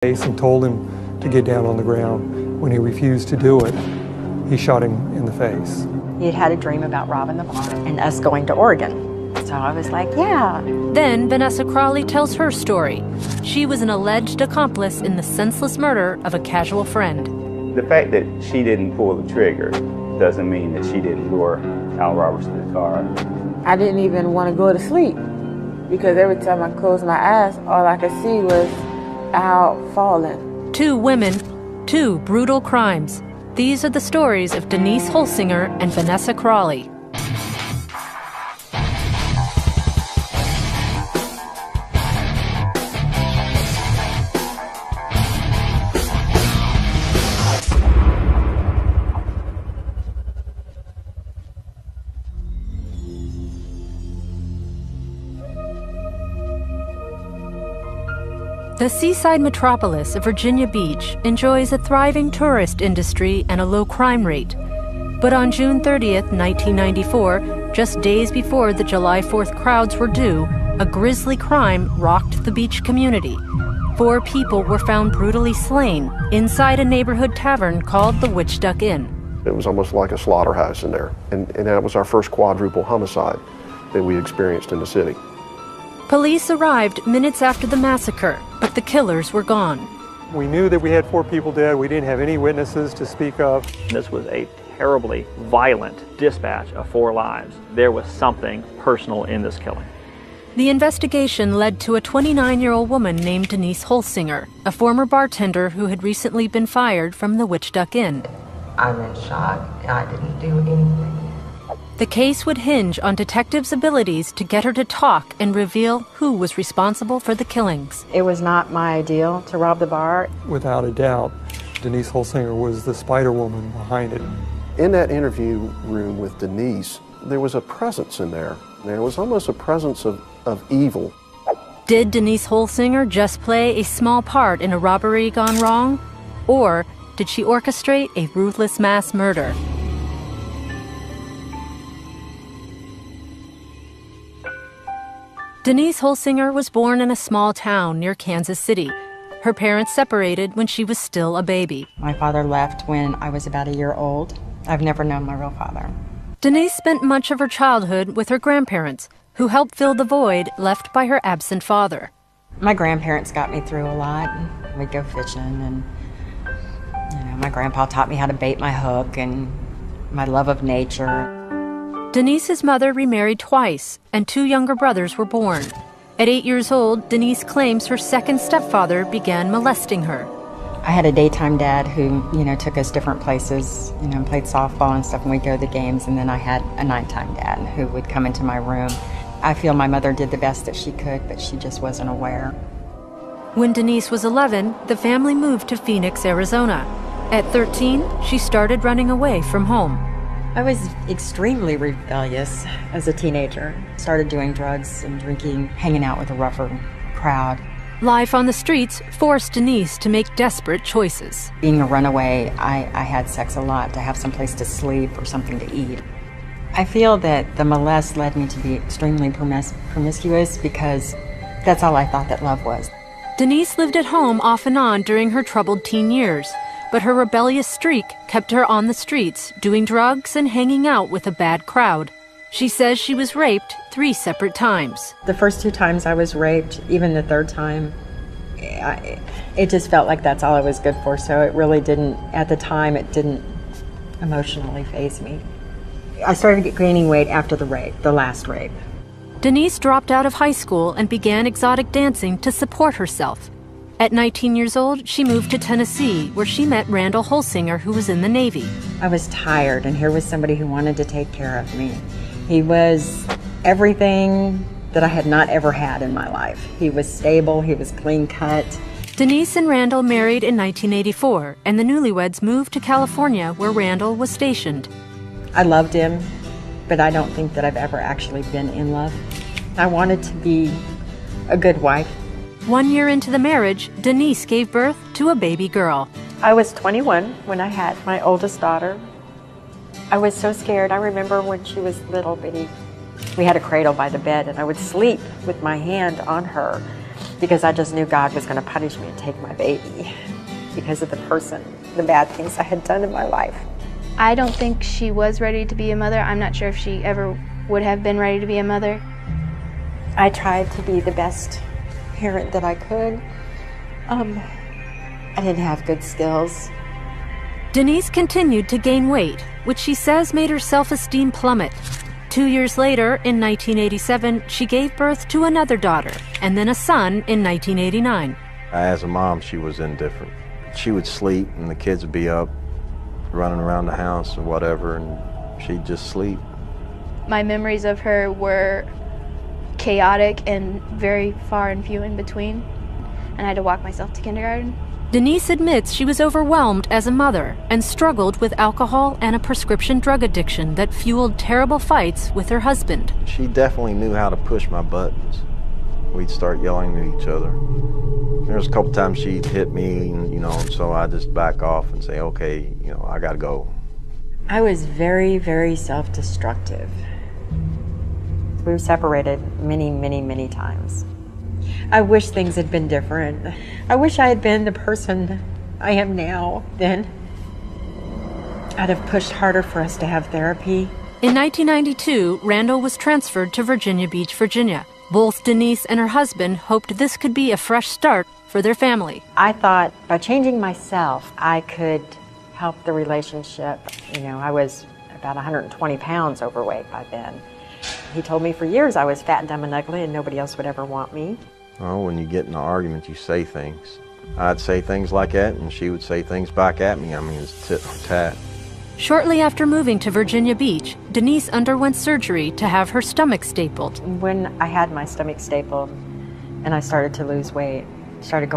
And told him to get down on the ground. When he refused to do it, he shot him in the face. He had had a dream about robbing the bar and us going to Oregon. So I was like, yeah. Then Vanessa Crawley tells her story. She was an alleged accomplice in the senseless murder of a casual friend. The fact that she didn't pull the trigger doesn't mean that she didn't lure Al Roberts to the car. I didn't even want to go to sleep because every time I closed my eyes, all I could see was Al falling. 2 women, 2 brutal crimes. These are the stories of Denise Holsinger and Vanessa Crawley. The seaside metropolis of Virginia Beach enjoys a thriving tourist industry and a low crime rate. But on June 30th, 1994, just days before the July 4th crowds were due, a grisly crime rocked the beach community. 4 people were found brutally slain inside a neighborhood tavern called the Witch Duck Inn. It was almost like a slaughterhouse in there, and that was our first quadruple homicide that we experienced in the city. Police arrived minutes after the massacre, but the killers were gone. We knew that we had 4 people dead. We didn't have any witnesses to speak of. This was a terribly violent dispatch of 4 lives. There was something personal in this killing. The investigation led to a 29-year-old woman named Denise Holsinger, a former bartender who had recently been fired from the Witch Duck Inn. I'm in shock. I didn't do anything. The case would hinge on detectives' abilities to get her to talk and reveal who was responsible for the killings. It was not my ideal to rob the bar. Without a doubt, Denise Holsinger was the Spider Woman behind it. In that interview room with Denise, there was a presence in there. There was almost a presence of evil. Did Denise Holsinger just play a small part in a robbery gone wrong? Or did she orchestrate a ruthless mass murder? Denise Holsinger was born in a small town near Kansas City. Her parents separated when she was still a baby. My father left when I was about a year old. I've never known my real father. Denise spent much of her childhood with her grandparents, who helped fill the void left by her absent father. My grandparents got me through a lot. We'd go fishing, and my grandpa taught me how to bait my hook and my love of nature. Denise's mother remarried twice, and 2 younger brothers were born. At 8 years old, Denise claims her second stepfather began molesting her. I had a daytime dad who, took us different places, played softball and stuff, and we'd go to the games, and then I had a nighttime dad who would come into my room. I feel my mother did the best that she could, but she just wasn't aware. When Denise was 11, the family moved to Phoenix, Arizona. At 13, she started running away from home. I was extremely rebellious as a teenager. Started doing drugs and drinking, hanging out with a rougher crowd. Life on the streets forced Denise to make desperate choices. Being a runaway, I had sex a lot to have someplace to sleep or something to eat. I feel that the molest led me to be extremely promiscuous because that's all I thought that love was. Denise lived at home off and on during her troubled teen years, but her rebellious streak kept her on the streets, doing drugs and hanging out with a bad crowd. She says she was raped 3 separate times. The first 2 times I was raped, even the 3rd time, it just felt like that's all I was good for, so it really didn't, at the time, it didn't emotionally faze me. I started gaining weight after the last rape. Denise dropped out of high school and began exotic dancing to support herself. At 19 years old, she moved to Tennessee, where she met Randall Holsinger, who was in the Navy. I was tired, and here was somebody who wanted to take care of me. He was everything that I had not ever had in my life. He was stable, he was clean cut. Denise and Randall married in 1984, and the newlyweds moved to California, where Randall was stationed. I loved him, but I don't think that I've ever actually been in love. I wanted to be a good wife. 1 year into the marriage, Denise gave birth to a baby girl. I was 21 when I had my oldest daughter. I was so scared. I remember when she was little bitty. We had a cradle by the bed, and I would sleep with my hand on her. because I just knew God was going to punish me and take my baby because of the bad things I had done in my life. I don't think she was ready to be a mother. I'm not sure if she ever would have been ready to be a mother. I tried to be the best parent that I could. I didn't have good skills. Denise continued to gain weight, which she says made her self-esteem plummet. 2 years later, in 1987, she gave birth to another daughter, and then a son in 1989. As a mom, she was indifferent. She would sleep, and the kids would be up, running around the house or whatever, and she'd just sleep. My memories of her were chaotic and very far and few in between, and I had to walk myself to kindergarten. Denise admits she was overwhelmed as a mother and struggled with alcohol and a prescription drug addiction that fueled terrible fights with her husband. She definitely knew how to push my buttons. We'd start yelling at each other. There was a couple times she'd hit me, and, so I'd just back off and say, okay, I gotta go. I was very, very self-destructive. We were separated many, many, many times. I wish things had been different. I wish I had been the person I am now then. I'd have pushed harder for us to have therapy. In 1992, Randall was transferred to Virginia Beach, Virginia. Both Denise and her husband hoped this could be a fresh start for their family. I thought by changing myself, I could help the relationship. I was about 120 pounds overweight by then. He told me for years I was fat, dumb, and ugly, and nobody else would ever want me. Well, when you get in an argument, you say things. I'd say things like that, and she would say things back at me. It's tit for tat. Shortly after moving to Virginia Beach, Denise underwent surgery to have her stomach stapled. When I had my stomach stapled and I started to lose weight, started going